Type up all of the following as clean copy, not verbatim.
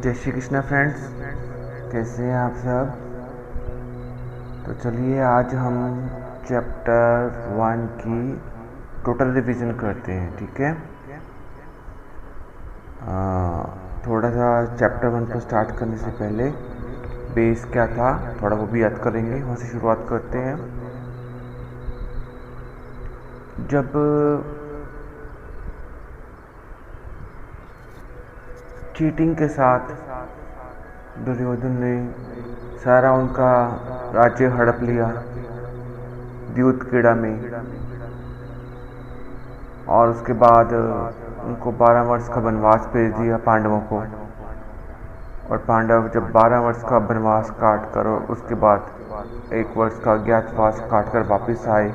जय श्री कृष्णा फ्रेंड्स, कैसे हैं आप सब। तो चलिए आज हम चैप्टर 1 की टोटल रिवीजन करते हैं, ठीक है। थोड़ा सा चैप्टर 1 को स्टार्ट करने से पहले बेस क्या था थोड़ा वो भी याद करेंगे। वहाँ से शुरुआत करते हैं। जब चीटिंग के साथ दुर्योधन ने सारा उनका राज्य हड़प लिया द्यूतक्रीड़ा में, और उसके बाद उनको 12 वर्ष का वनवास भेज दिया पांडवों को। और पांडव जब 12 वर्ष का वनवास काट कर और उसके बाद 1 वर्ष का अज्ञातवास काट कर वापस आए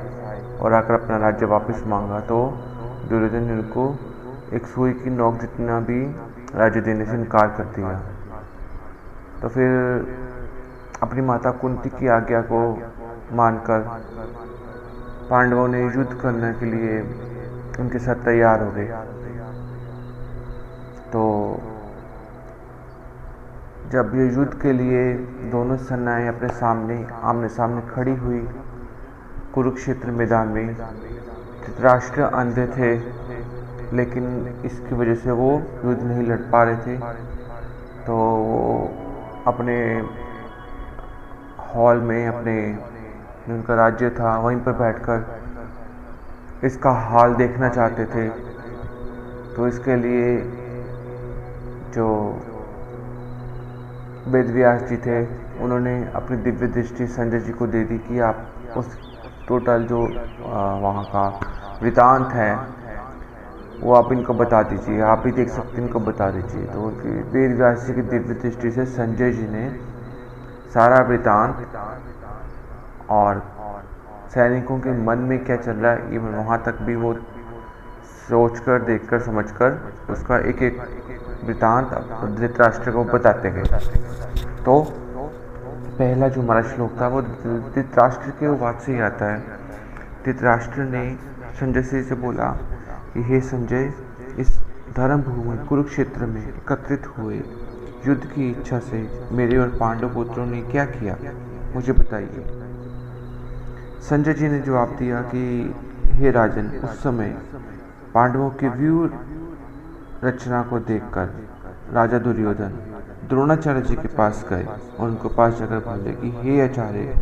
और आकर अपना राज्य वापस मांगा, तो दुर्योधन ने उनको एक सुई की नोक जितना भी राज्य देने से इनकार कर दिया। तो फिर अपनी माता कुंती की आज्ञा को मानकर पांडवों ने युद्ध करने के लिए उनके साथ तैयार हो गए। तो जब ये युद्ध के लिए दोनों सेनाएं अपने सामने आमने सामने खड़ी हुई कुरुक्षेत्र मैदान में, धृतराष्ट्र अंधे थे लेकिन इसकी वजह से वो युद्ध नहीं लड़ पा रहे थे। तो वो अपने हॉल में अपने जो उनका राज्य था वहीं पर बैठकर इसका हाल देखना चाहते थे। तो इसके लिए जो वेदव्यास जी थे उन्होंने अपनी दिव्य दृष्टि संजय जी को दे दी कि आप उस टोटल जो वहाँ का वृतांत है वो आप इनको बता दीजिए, आप भी देख सकते हैं, इनको बता दीजिए। तो वेदव्यास जी की दिव्य दृष्टि से संजय जी ने सारा वृतांत और सैनिकों के मन में क्या चल रहा है इवन वहाँ तक भी वो सोचकर देखकर समझकर उसका एक एक वृतांत धृतराष्ट्र को बताते गए। तो पहला जो हमारा श्लोक था वो धृतराष्ट्र के वाद से ही आता है। धृतराष्ट्र ने संजय से बोला कि हे संजय, इस धर्म भूमि कुरुक्षेत्र में एकत्रित हुए युद्ध की इच्छा से मेरे और पांडव पुत्रों ने क्या किया, मुझे बताइए। संजय जी ने जवाब दिया कि हे राजन, उस समय पांडवों के व्यूह रचना को देखकर राजा दुर्योधन द्रोणाचार्य जी के पास गए और उनको पास जाकर बोले कि हे आचार्य,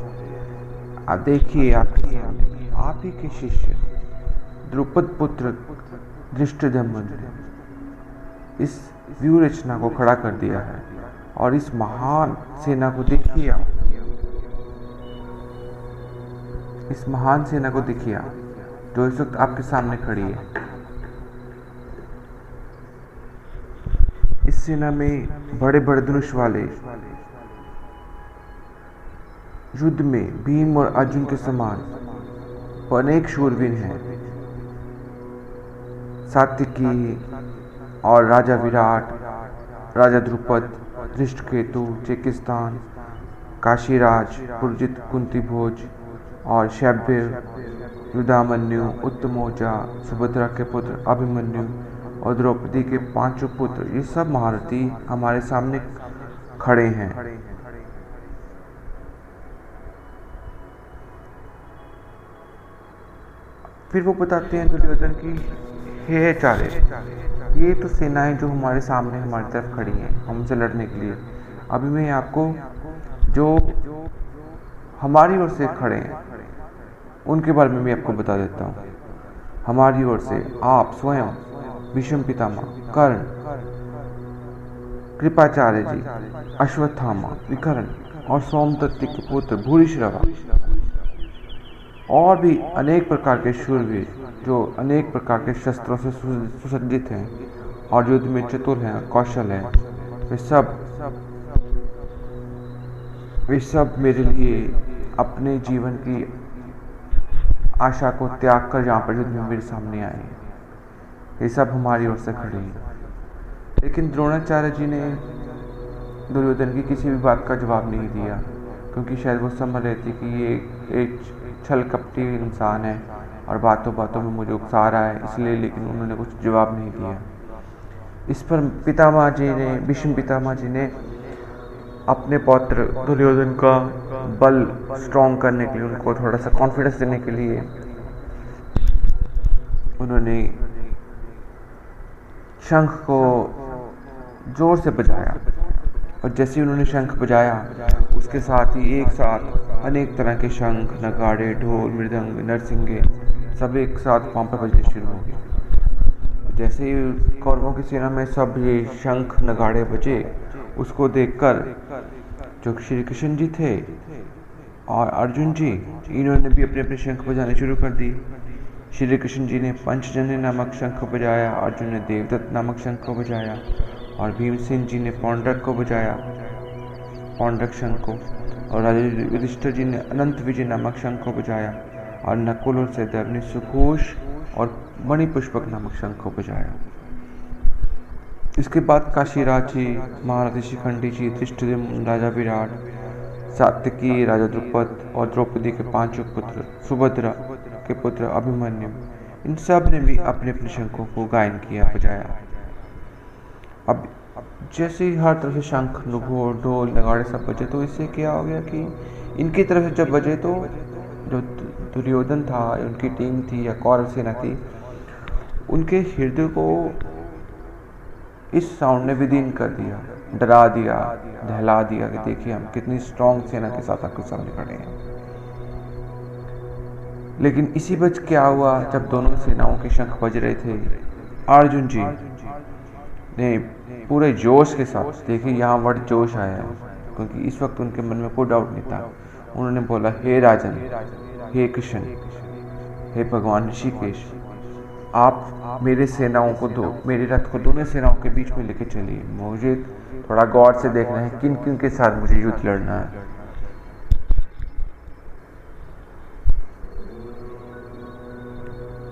आप देखिए आपके सामने आप ही के शिष्य द्रुपद पुत्र धृष्टद्युम्न ने इस व्यूह रचना को खड़ा कर दिया है, और इस महान सेना को देखिए आप, इस महान सेना को देखिए आप जो इस वक्त आपके सामने खड़ी है। इस सेना में बड़े बड़े धनुष वाले युद्ध में भीम और अर्जुन के समान अनेक शूरवीर हैं। सात्विकी और राजा विराट, राजा द्रुपद, धृष्टकेतु, चेकिस्तान, काशीराज, पुरजित, कुंती भोज और शैब्य, युधामन्यु, उत्तमौजा, सुभद्रा के पुत्र अभिमन्यु और द्रौपदी के 5 पुत्र, ये सब महारथी हमारे सामने खड़े हैं। फिर वो बताते हैं दुर्योधन की हे आचार्य, ये तो सेनाएं जो हमारे सामने हमारी तरफ खड़ी हैं हमसे लड़ने के लिए, अभी मैं आपको जो हमारी ओर से खड़े हैं उनके बारे में भी आपको बता देता हूँ। हमारी ओर से आप स्वयं भीष्म पितामह, कर्ण, कृपाचार्य जी, अश्वत्थामा, विकर्ण और सोमदत्त के पुत्र भूरिश्रवा और भी अनेक प्रकार के शूरवीर जो अनेक प्रकार के शस्त्रों से सुसज्जित हैं और युद्ध में चतुर हैं, कौशल हैं, वे सब मेरे लिए अपने जीवन की आशा को त्याग कर यहाँ पर युद्ध में मेरे सामने आए हैं। ये सब हमारी ओर से खड़े हैं। लेकिन द्रोणाचार्य जी ने दुर्योधन की किसी भी बात का जवाब नहीं दिया, क्योंकि शायद वो समझ रहे थे कि ये एक छल कपटी इंसान है और बातों बातों में मुझे उकसा रहा है, इसलिए। लेकिन उन्होंने कुछ जवाब नहीं दिया। इस पर पितामह जी ने, भीष्म पितामह जी ने अपने पौत्र दुर्योधन का बल स्ट्रॉन्ग करने के लिए, उनको थोड़ा सा कॉन्फिडेंस देने के लिए उन्होंने शंख को जोर से बजाया। और जैसे ही उन्होंने शंख बजाया, उसके साथ ही एक साथ अनेक तरह के शंख, नगाड़े, ढोल, मृदंग, नरसिंगे सब एक साथ वहाँ पर बजने शुरू हो गए। जैसे ही कौरवों की सेना में सब ये शंख नगाड़े बजे, उसको देखकर जो श्री कृष्ण जी थे और अर्जुन जी, इन्होंने भी अपने अपने शंख बजाने शुरू कर दी। श्री कृष्ण जी ने पंचजन्य नामक शंख बजाया, अर्जुन ने देवदत्त नामक शंख को बजाया और भीमसेन जी ने पौंड्रक को बजाया, पौंड्रक शंख को, और राजा युधिष्ठिर जी ने अनंत विजय नामक शंख को बजाया और नकुल और सहदेव ने सुघोष और मणिपुष्पक नामक शंख को बजाया। इसके बाद काशीराज जी, महाराज शिखंडी जी, धृष्टद्युम्न, राजा विराट, सात्यकी, राजा द्रुपद और द्रौपदी के पांचों पुत्र, सुभद्रा के पुत्र अभिमन्यु, इन सब ने भी अपने अपने शंखों को गायन किया, बजाया। अब जैसे ही हर तरफ से शंख, नुपुर, ढोल, नगाड़े सब बजे, तो इससे क्या हो गया कि इनकी तरफ से जब बजे तो जो दुर्योधन था, उनकी टीम थी या कौरव सेना थी, उनके हृदय को इस साउंड ने विदीन कर दिया, डरा दिया, दहला दिया कि देखिए हम कितनी स्ट्रॉन्ग सेना के साथ आपके सामने खड़े हैं। लेकिन इसी बीच क्या हुआ, जब दोनों सेनाओं के शंख बज रहे थे, अर्जुन जी ने पूरे जोश के साथ, देखिए यहाँ वर्ड जोश आया है क्योंकि इस वक्त उनके मन में कोई डाउट नहीं था, उन्होंने बोला, हे राजन, हे कृष्ण, हे भगवान ऋषिकेश, आप मेरे सेनाओं को मेरे रथ को दोनों सेनाओं के बीच में लेके चलिए। मुझे थोड़ा गौर से देखना है किन किन के साथ मुझे युद्ध लड़ना है।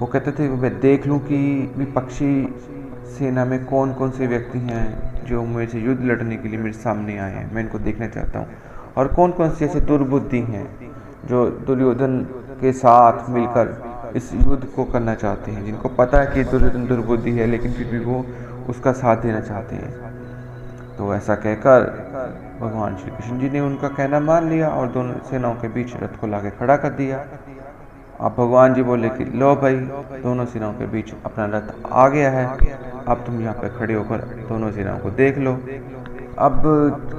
वो कहते थे मैं देख लूं कि विपक्षी सेना में कौन कौन से व्यक्ति हैं जो मेरे से युद्ध लड़ने के लिए मेरे सामने आए हैं, मैं इनको देखना चाहता हूँ, और कौन कौन से ऐसे दुर्बुद्धि हैं जो दुर्योधन के साथ मिलकर इस युद्ध को करना चाहते हैं, जिनको पता है कि दुर्योधन दुर्बुद्धि है लेकिन फिर भी वो उसका साथ देना चाहते हैं। तो ऐसा कहकर भगवान श्री कृष्ण जी ने उनका कहना मान लिया और दोनों सेनाओं के बीच रथ को लाके खड़ा कर दिया। अब भगवान जी बोले कि लो भाई, दोनों सेनाओं के बीच अपना रथ आ गया है, अब तुम यहाँ पे खड़े होकर दोनों सेनाओं को देख लो। अब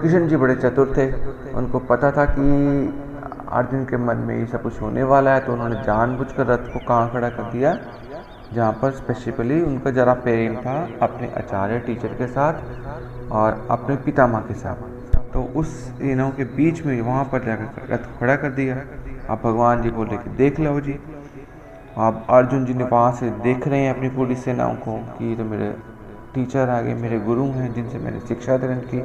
कृष्ण जी बड़े चतुर थे, उनको पता था कि अर्जुन के मन में ये सब कुछ होने वाला है, तो उन्होंने जानबूझकर रथ को कहाँ खड़ा कर दिया, जहाँ पर स्पेसिफिकली उनका जरा प्रेम था अपने आचार्य टीचर के साथ और अपने पितामह के साथ। तो उस सेनाओं के बीच में वहाँ पर जाकर रथ खड़ा कर दिया। अब भगवान जी बोले कि देख लो जी। अब अर्जुन जी ने वहाँ से देख रहे हैं अपनी पूरी सेनाओं को कि ये तो मेरे टीचर आ गए, मेरे गुरु हैं जिनसे मैंने शिक्षा ग्रहण की।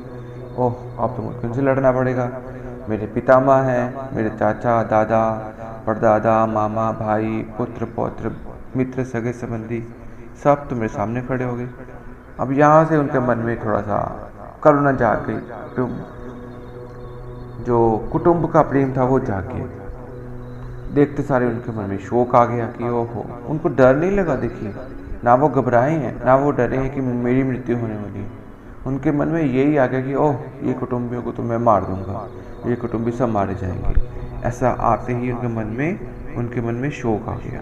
ओह, अब तो मुझको इनसे लड़ना पड़ेगा। मेरे पितामह हैं, मेरे चाचा, दादा, परदादा, मामा, भाई, पुत्र, पौत्र, मित्र, सगे संबंधी सब तो मेरे सामने खड़े हो गए। अब यहाँ से उनके मन में थोड़ा सा करुणा जाग गई, जो कुटुंब का प्रेम था वो जाग गया। देखते सारे उनके मन में शोक आ गया कि ओहो, उनको डर नहीं लगा। देखिए, ना वो घबराए हैं, ना वो डरे हैं कि मेरी मृत्यु होने वाली है। उनके मन में यही आ गया कि ओह, ये कुटुंबियों को तो मैं मार दूंगा, ये कुटुंबी सब मारे जाएंगे। ऐसा आते ही उनके मन में शोक आ गया।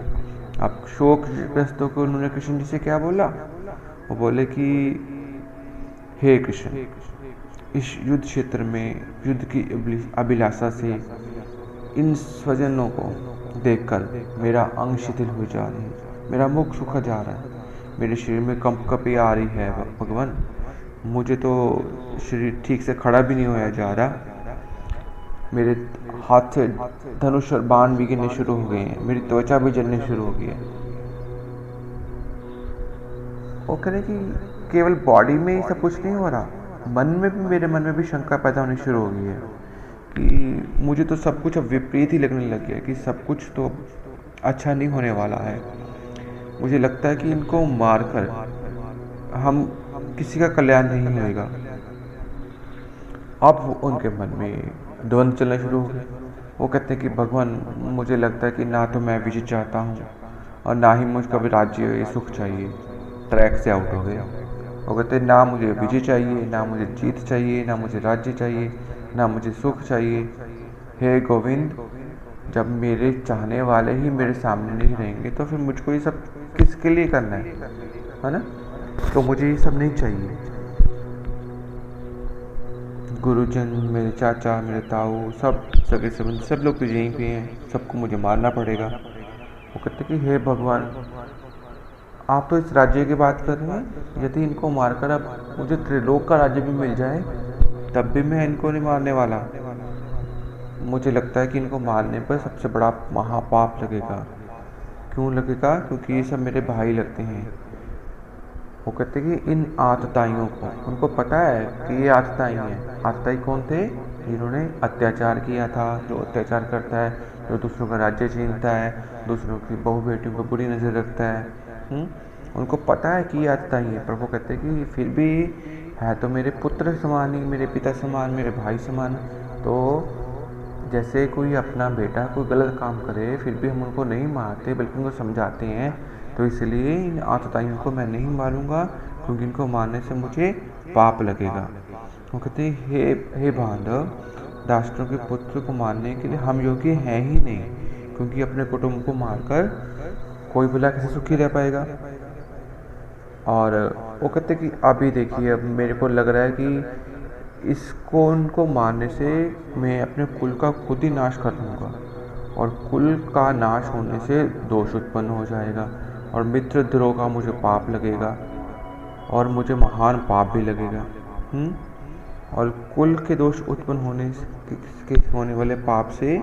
अब शोकग्रस्तों को उन्होंने कृष्ण जी से क्या बोला, वो बोले कि हे कृष्ण, इस युद्ध क्षेत्र में युद्ध की अभिलाषा से इन स्वजनों को देखकर मेरा अंग शिथिल हो जा रही है, मेरा मुख सूखा जा रहा है, मेरे शरीर में कंपकपी आ रही है। भगवान, मुझे तो शरीर ठीक से खड़ा भी नहीं होया जा रहा, मेरे हाथ से धनुष और बाण भी गिरने शुरू हो गए हैं, मेरी त्वचा भी जलने शुरू हो गई है। वो कह रहे कि केवल बॉडी में ही सब कुछ नहीं हो रहा, मेरे मन में भी शंका पैदा होनी शुरू हो गई है कि मुझे तो सब कुछ अब विपरीत ही लगने लग गया, कि सब कुछ तो अच्छा नहीं होने वाला है। मुझे लगता है कि इनको मारकर हम किसी का कल्याण नहीं होगा। अब उनके मन में द्वंद्व चलना शुरू हो गए। वो कहते हैं कि भगवान, मुझे लगता है कि ना तो मैं विजय चाहता हूँ और ना ही मुझको भी राज्य ये सुख चाहिए। ट्रैक से आउट हो गया। वो कहते ना मुझे विजय चाहिए, ना मुझे जीत चाहिए, ना मुझे राज्य चाहिए, ना मुझे सुख चाहिए। हे गोविंद, जब मेरे चाहने वाले ही मेरे सामने नहीं रहेंगे तो फिर मुझको ये सब किसके लिए करना है ना? तो मुझे ये सब नहीं चाहिए। गुरुजन, मेरे चाचा, मेरे ताऊ, सब सगे संबंधी, सब लोग तो यहीं पे हैं, सबको मुझे मारना पड़ेगा। वो कहते कि हे भगवान, आप तो इस राज्य की बात कर रहे हैं, यदि इनको मारकर अब मुझे त्रिलोक का राज्य भी मिल जाए तब भी मैं इनको नहीं मारने वाला। मुझे लगता है कि इनको मारने पर सबसे बड़ा महापाप लगेगा। क्यों लगेगा? क्योंकि ये सब मेरे भाई लगते हैं। वो कहते कि इन आतताइयों को, उनको पता है कि ये आतताई हैं। आतताई कौन थे? जिन्होंने अत्याचार किया था, जो अत्याचार करता है, जो दूसरों का राज्य छीनता है, दूसरों की बहू बेटियों पर बुरी नज़र रखता है। उनको पता है कि ये आतताई है, पर वो कहते कि फिर भी है तो मेरे पुत्र समान ही, मेरे पिता समान, मेरे भाई समान। तो जैसे कोई अपना बेटा कोई गलत काम करे फिर भी हम उनको नहीं मारते बल्कि उनको समझाते हैं। तो इसलिए इन आतताइयों को मैं नहीं मारूंगा, क्योंकि इनको मारने से मुझे पाप लगेगा। वो कहते हे बांधव, दासों के पुत्र को मारने के लिए हम योग्य हैं ही नहीं, क्योंकि अपने कुटुंब को मारकर कोई भला कैसे सुखी रह पाएगा। और वो कहते कि अभी देखिए, अब मेरे को लग रहा है कि इसको उनको मारने से मैं अपने कुल का खुद ही नाश कर दूंगा, और कुल का नाश होने से दोष उत्पन्न हो जाएगा, और मित्र द्रोह का मुझे पाप लगेगा, और मुझे महान पाप भी लगेगा। और कुल के दोष उत्पन्न होने वाले पाप से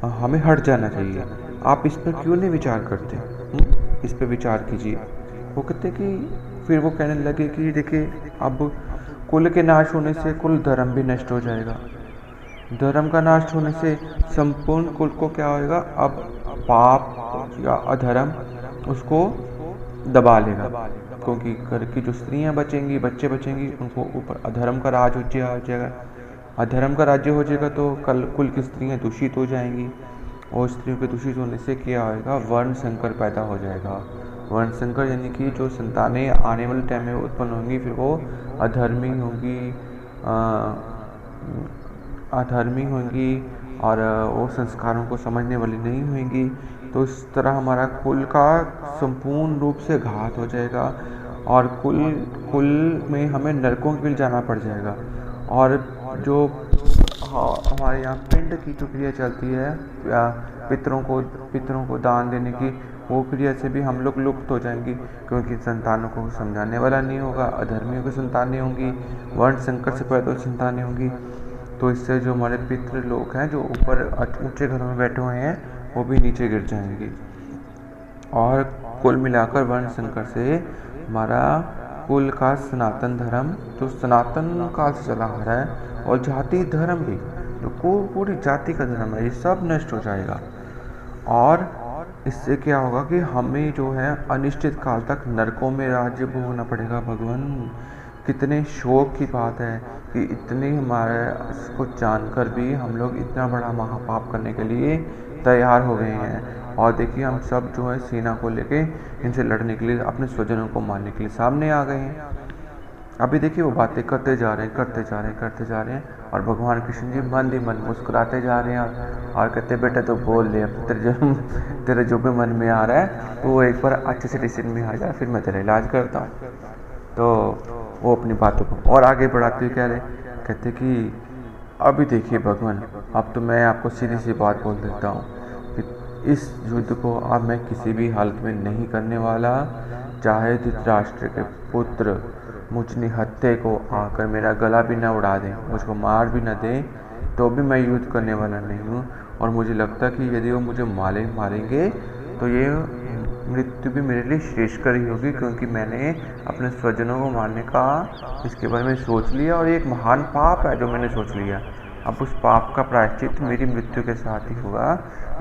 हमें हट जाना चाहिए। आप इस पर क्यों नहीं विचार करते? इस पर विचार कीजिए। वो कहते कि फिर वो कहने लगे कि देखिए, अब कुल के नाश होने से कुल धर्म भी नष्ट हो जाएगा। धर्म का नाश होने से संपूर्ण कुल को क्या होएगा? अब पाप या अधर्म उसको दबा लेगा, क्योंकि घर की जो स्त्रियां बचेंगी, बच्चे बचेंगी, उनको ऊपर अधर्म का राज हो जाएगा। अधर्म का राज्य हो जाएगा तो कल कुल की स्त्रियां दूषित हो जाएंगी, और स्त्रियों के दूषित होने से क्या होएगा? वर्ण संकर पैदा हो जाएगा। वर्ण संकर यानी कि जो संतानें आने वाले टाइम में उत्पन्न होंगी फिर वो अधर्मी होंगी और वो संस्कारों को समझने वाली नहीं होंगी। तो इस तरह हमारा कुल का संपूर्ण रूप से घात हो जाएगा, और कुल में हमें नरकों के लिए जाना पड़ जाएगा। और जो हमारे यहाँ पिंड की जो क्रिया चलती है, पितरों को दान देने की, वो क्रिया से भी हम लोग लुप्त हो जाएंगी, क्योंकि संतानों को समझाने वाला नहीं होगा, अधर्मियों की संतानें होंगी, वर्ण संकट से पैदा संतानें होंगी। तो इससे जो हमारे पितृ लोग हैं जो ऊपर ऊंचे घरों में बैठे हुए हैं वो भी नीचे गिर जाएंगे। और कुल मिलाकर वर्ण संकट से हमारा कुल का सनातन धर्म जो सनातन काल से चला आ रहा है, और जाति धर्म भी जो पूरी जाति का धर्म है, ये सब नष्ट हो जाएगा। और इससे क्या होगा कि हमें जो है अनिश्चित काल तक नरकों में राज्य भोगना पड़ेगा। भगवान, कितने शोक की बात है कि इतने हमारे इसको जानकर भी हम लोग इतना बड़ा महापाप करने के लिए तैयार हो गए हैं। और देखिए, हम सब जो है सेना को लेके इनसे लड़ने के लिए, अपने स्वजनों को मारने के लिए सामने आ गए हैं। अभी देखिए वो बातें करते जा रहे हैं, और भगवान कृष्ण जी मन ही मन मुस्कुराते जा रहे हैं और कहते बेटा तो बोल ले, अब तेरे जो भी मन में आ रहा है तो वो एक बार अच्छे से डिसीजन में आ जाए, फिर मैं तेरा इलाज करता हूँ। तो वो अपनी बातों को और आगे बढ़ाते हुए कहते कि अभी देखिए भगवान, अब तो मैं आपको सीधी सी बात बोल देता हूँ कि इस युद्ध को अब मैं किसी भी हालत में नहीं करने वाला। चाहे धृतराष्ट्र के पुत्र मुझ निहत्थे को आकर मेरा गला भी ना उड़ा दें, मुझको मार भी ना दें, तो भी मैं युद्ध करने वाला नहीं हूँ। और मुझे लगता है कि यदि वो मुझे मारेंगे तो ये मृत्यु भी मेरे लिए श्रेष्ठकर ही होगी, क्योंकि मैंने अपने स्वजनों को मारने का इसके बारे में सोच लिया, और ये एक महान पाप है जो मैंने सोच लिया। अब उस पाप का प्रायश्चित मेरी मृत्यु के साथ ही होगा,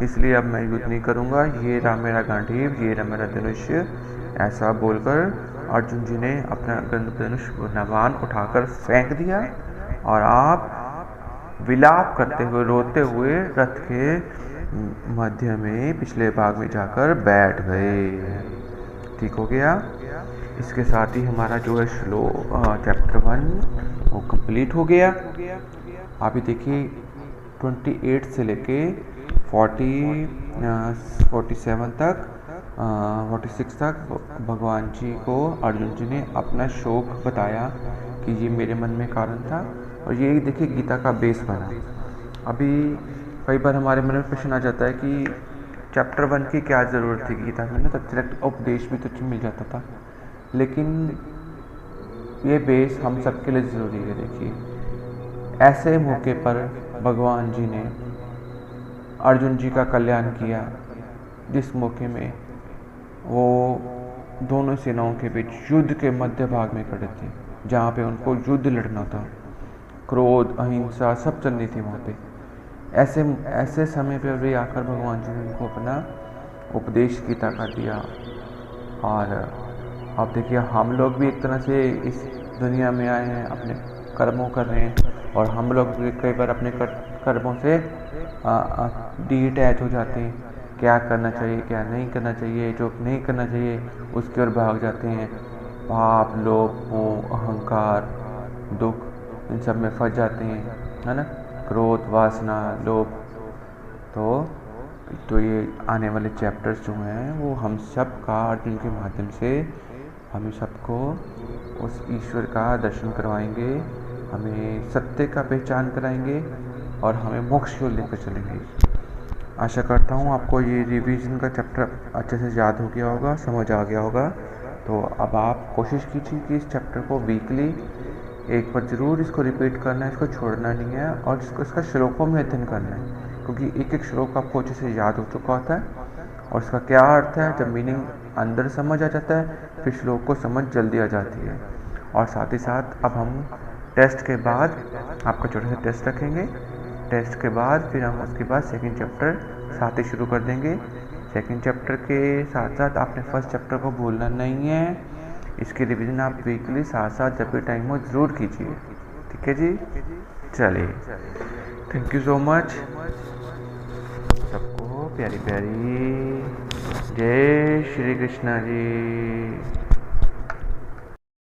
इसलिए अब मैं युद्ध नहीं करूँगा। ये रहा मेरा गांडीव, ये रहा मेरा धनुष। ऐसा बोलकर अर्जुन जी ने अपना धनुष नवान उठाकर फेंक दिया, और आप विलाप करते हुए, रोते हुए रथ के मध्य में पिछले भाग में जाकर बैठ गए। ठीक हो गया। इसके साथ ही हमारा जो है चैप्टर 1 वो कंप्लीट हो गया। अभी देखिए 28 से लेके 47 तक 46 तक भगवान जी को अर्जुन जी ने अपना शोक बताया कि ये मेरे मन में कारण था, और ये देखिए गीता का बेस बना। अभी कई बार हमारे मन में प्रश्न आ जाता है कि चैप्टर 1 की क्या ज़रूरत थी गीता में ना, तब डायरेक्ट उपदेश भी तो मिल जाता था, लेकिन ये बेस हम सबके लिए ज़रूरी है। देखिए ऐसे मौके पर भगवान जी ने अर्जुन जी का कल्याण किया, जिस मौके में वो दोनों सेनाओं के बीच युद्ध के मध्य भाग में खड़े थे, जहाँ पे उनको युद्ध लड़ना था, क्रोध अहिंसा सब चलनी थी वहाँ पे। ऐसे समय पर भी आकर भगवान जी ने उनको अपना उपदेश गीता का दिया। और अब देखिए हम लोग भी एक तरह से इस दुनिया में आए हैं, अपने कर्मों कर रहे हैं, और हम लोग भी कई बार अपने कर्मों से डिटैच हो जाते हैं। क्या करना चाहिए क्या नहीं करना चाहिए, जो नहीं करना चाहिए उसकी ओर भाग जाते हैं। पाप लोभ मोह अहंकार दुख इन सब में फंस जाते हैं, है ना, क्रोध वासना लोभ। तो ये आने वाले चैप्टर्स जो हैं वो हम सब का अर्जुन के माध्यम से हमें सबको उस ईश्वर का दर्शन करवाएंगे, हमें सत्य का पहचान कराएंगे और हमें मोक्ष की ओर लेकर चलेंगे। आशा करता हूँ आपको ये रिवीजन का चैप्टर अच्छे से याद हो गया होगा, समझ आ गया होगा। तो अब आप कोशिश कीजिए कि इस चैप्टर को वीकली एक बार ज़रूर इसको रिपीट करना है, इसको छोड़ना नहीं है, और इसका श्लोकों में अध्ययन करना है, क्योंकि एक एक श्लोक आपको अच्छे से याद हो चुका होता है और इसका क्या अर्थ है। जब मीनिंग अंदर समझ आ जाता है फिर श्लोक को समझ जल्दी आ जाती है। और साथ ही साथ अब हम टेस्ट के बाद आपका छोटा सा टेस्ट रखेंगे, टेस्ट के बाद फिर हम उसके बाद सेकंड चैप्टर साथ ही शुरू कर देंगे। सेकंड चैप्टर के साथ साथ आपने फर्स्ट चैप्टर को भूलना नहीं है। इसकी रिवीजन आप वीकली साथ साथ जब भी टाइम हो ज़रूर कीजिए, ठीक है जी। चलिए, थैंक यू सो मच सबको, प्यारी प्यारी जय श्री कृष्णा जी।